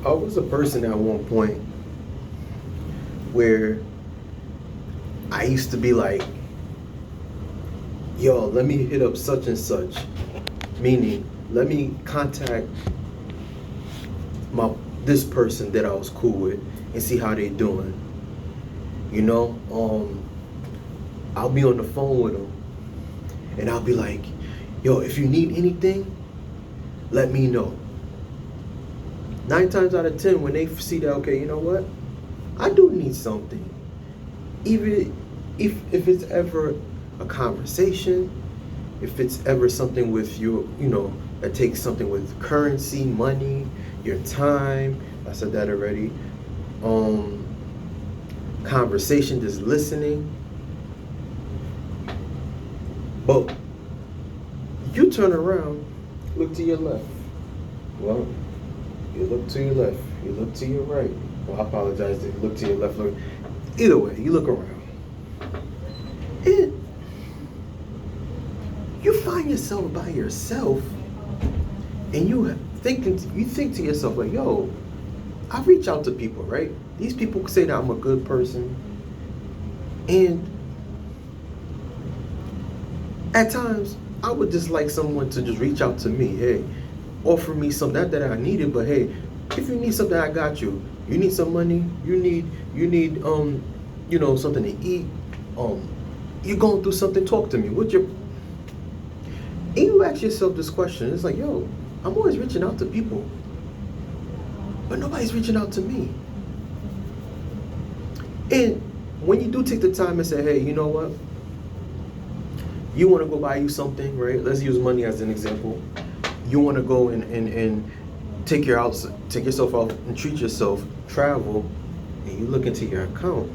I was a person at one point where I used to be like, yo, let me hit up such and such. Meaning, let me contact my this person that I was cool with and see how they doing. You know, I'll be on the phone with them and I'll be like, yo, if you need anything, let me know. 9 times out of 10, when they see that, okay, you know what? I do need something. Even if it's ever a conversation, if it's ever something with you know, that takes something with currency, money, your time. I said that already. Conversation, just listening. But you turn around, look to your left. Well, you look to your left, you look to your right. Well, I apologize, you look to your left, look. Either way, you look around. And you find yourself by yourself and you think to yourself like, yo, I reach out to people, right? These people say that I'm a good person. And at times, I would just like someone to just reach out to me. Hey, offer me something, not that I need it, but hey, if you need something, I got you. You need some money, you need you know, something to eat, you're going through something, talk to me. And you ask yourself this question, it's like, yo, I'm always reaching out to people, but nobody's reaching out to me. And when you do take the time and say, hey, you know what? You want to go buy you something, right? Let's use money as an example. You want to go and take yourself out and treat yourself, travel, and you look into your account,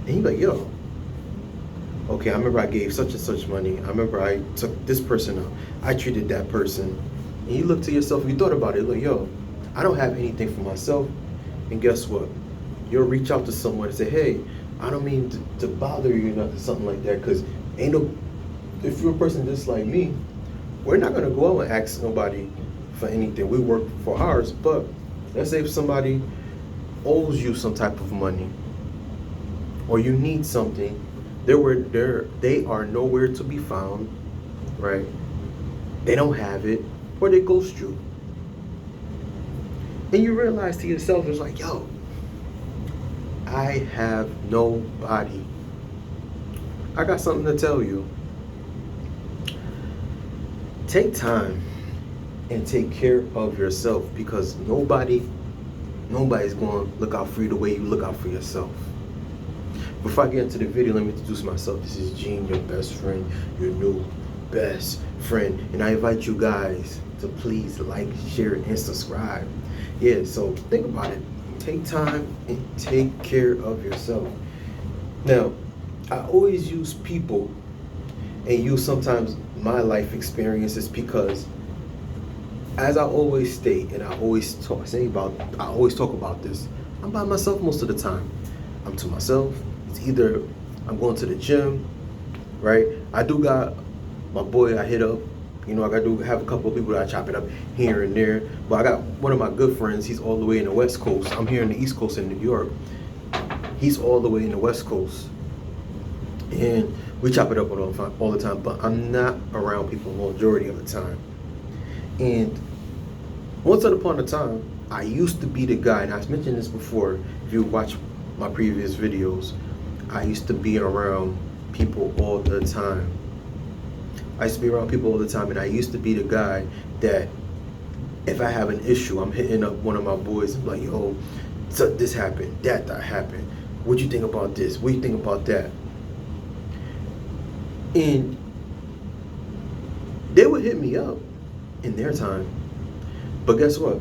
and you're like, yo, okay, I remember I gave such and such money. I remember I took this person out. I treated that person. And you look to yourself, you thought about it, like, yo, I don't have anything for myself. And guess what? You'll reach out to someone and say, hey, I don't mean to bother you, or something like that, because if you're a person just like me, we're not going to go out and ask nobody for anything. We work for ours, but let's say if somebody owes you some type of money or you need something, they are nowhere to be found, right? They don't have it, or they ghost you. And you realize to yourself, it's like, yo, I have nobody. I got something to tell you. Take time and take care of yourself, because nobody's going to look out for you the way you look out for yourself. Before I get into the video, let me introduce myself. This is Gene, your best friend, your new best friend. And I invite you guys to please like, share, and subscribe. Yeah, so think about it. Take time and take care of yourself. Now, I always use people and use sometimes my life experiences, because as I always state, and I always talk about this, I'm by myself most of the time. I'm to myself. It's either I'm going to the gym, right? I do got my boy I hit up. You know, I do have a couple of people that I chop it up here and there. But I got one of my good friends. He's all the way in the West Coast. I'm here in the East Coast in New York. He's all the way in the West Coast. And we chop it up all the time. But I'm not around people the majority of the time. And once upon a time, I used to be the guy, and I've mentioned this before, if you watch my previous videos, I used to be around people all the time. I used to be around people all the time, and I used to be the guy that if I have an issue, I'm hitting up one of my boys and like, yo, so this happened, that happened. What you think about this? What you think about that? And they would hit me up in their time. But guess what?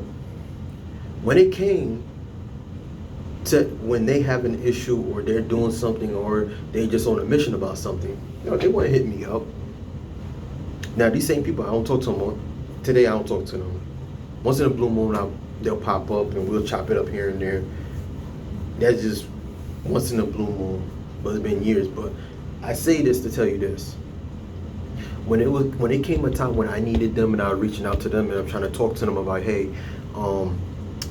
When it came to when they have an issue or they're doing something or they just on a mission about something, you know, they want to hit me up. Now, these same people, I don't talk to them. Today, I don't talk to them. Once in a blue moon, they'll pop up and we'll chop it up here and there. That's just once in a blue moon. But it's been years. But I say this to tell you this. When it came a time when I needed them and I was reaching out to them and I'm trying to talk to them about, hey,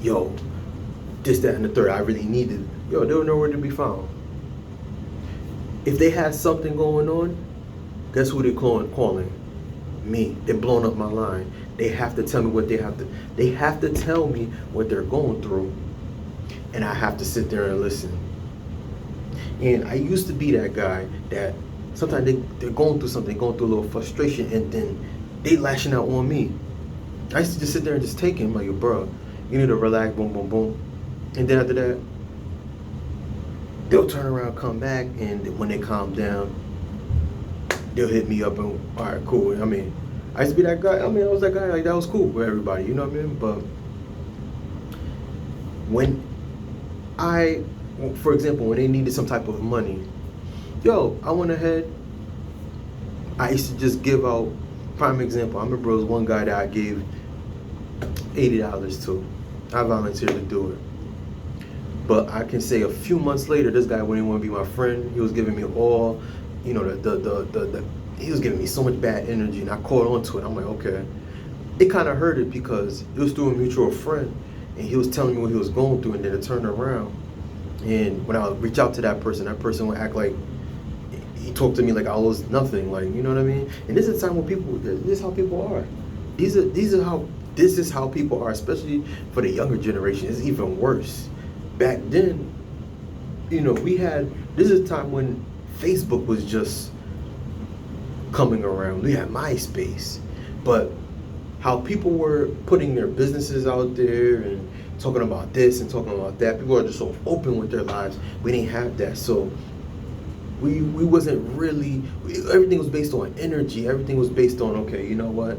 yo, this, that, and the third, I really needed, yo, they were nowhere to be found. If they had something going on, guess who they're calling? Me. They're blowing up my line. They have to tell me what they have to tell me what they're going through, and I have to sit there and listen. And I used to be that guy that sometimes they're going through something, going through a little frustration, and then they lashing out on me. I used to just sit there and just take him like, bro, you need to relax, boom, boom, boom. And then after that, they'll turn around, come back, and when they calm down, they'll hit me up and, all right, cool. I mean, I used to be that guy. I mean, I was that guy, like, that was cool with everybody, you know what I mean? But when for example, when they needed some type of money, yo, I went ahead, I used to just give out, prime example, I remember there was one guy that I gave $80 to. I volunteered to do it. But I can say a few months later, this guy wouldn't want to be my friend. He was giving me all, you know, he was giving me so much bad energy, and I caught on to it. I'm like, okay. It kind of hurt it because it was through a mutual friend, and he was telling me what he was going through, and then it turned around. And when I would reach out to that person would act like he talked to me like I was nothing, like, you know what I mean? And this is the time when people, this is how people are. This is how people are, especially for the younger generation. It's even worse. Back then, you know, this is a time when Facebook was just coming around. We had MySpace, but how people were putting their businesses out there and talking about this and talking about that. People are just so open with their lives. We didn't have that, so we wasn't really. Everything was based on energy. Everything was based on, okay, you know what?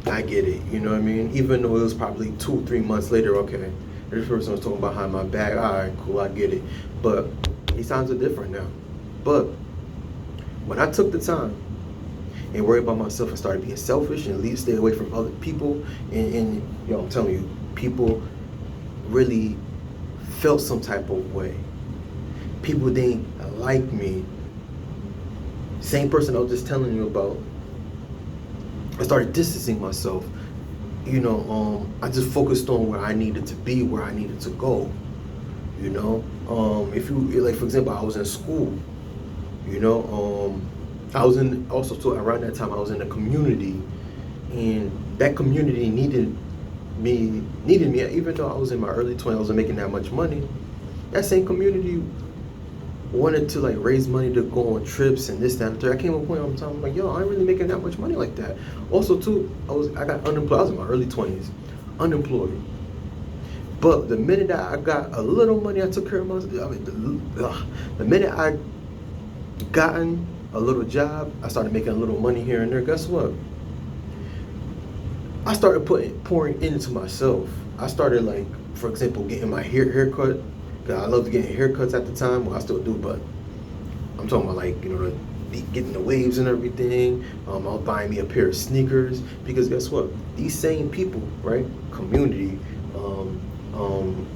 I get it. You know what I mean? Even though it was probably 2-3 months later, okay, this person was talking behind my back. All right, cool, I get it. But these times are different now. But when I took the time and worried about myself and started being selfish and stay away from other people, and you know, I'm telling you, people really felt some type of way. People didn't like me. Same person I was just telling you about, I started distancing myself. You know, I just focused on where I needed to be, where I needed to go. You know, if you, like, for example, I was in school. You know, I was in, also too, around that time I was in a community, and that community needed me, even though I was in my early 20s, I wasn't making that much money. That same community wanted to, like, raise money to go on trips and this, that, and the third. I came to a point where I'm like, yo, I ain't really making that much money like that. Also too, I got unemployed. I was in my early 20s, unemployed. But the minute that I got a little money, I took care of myself. I mean, the minute I gotten a little job, I started making a little money here and there. Guess what? I started pouring into myself. I started, like, for example, getting my haircut. I loved getting haircuts at the time. Well, I still do, but I'm talking about, like, you know, getting the waves and everything. I was buying me a pair of sneakers, because guess what? These same people, right? Community.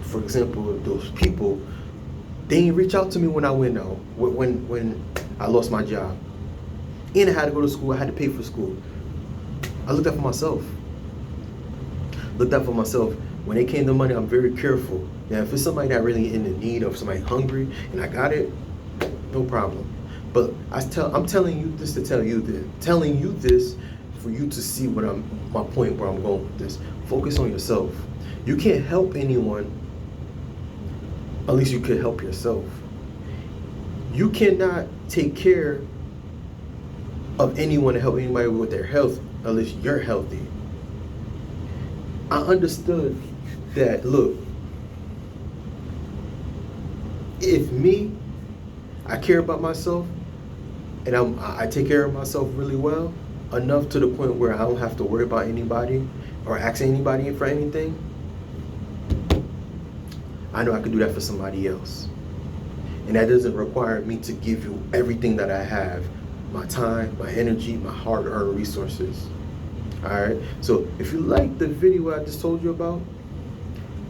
For example, those people, they didn't reach out to me when I went out, when I lost my job, and I had to go to school. I had to pay for school. I looked out for myself. When it came to money, I'm very careful. Now, if it's somebody that really in the need of somebody hungry and I got it, no problem. But I'm telling you this to tell you this, telling you this for you to see my point where I'm going with this. Focus on yourself. You can't help anyone unless you can help yourself. You cannot take care of anyone to help anybody with their health unless you're healthy. I understood that, look, if I care about myself and I take care of myself really well, enough to the point where I don't have to worry about anybody or ask anybody for anything, I know I can do that for somebody else. And that doesn't require me to give you everything that I have, my time, my energy, my hard-earned resources. All right, so if you like the video I just told you about,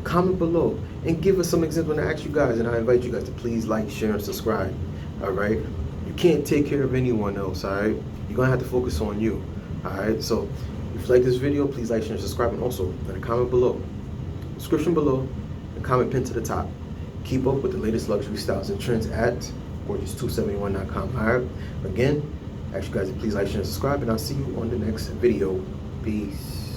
comment below and give us some examples. And I ask you guys, and I invite you guys to please like, share, and subscribe. All right, you can't take care of anyone else. All right, you're gonna have to focus on you. All right, so if you like this video, please like, share, and subscribe, and also let a comment below. description below, and comment pinned to the top. Keep up with the latest luxury styles and trends at gorgeous271.com. Alright, again, I ask you guys to please like, share, and subscribe, and I'll see you on the next video. Peace.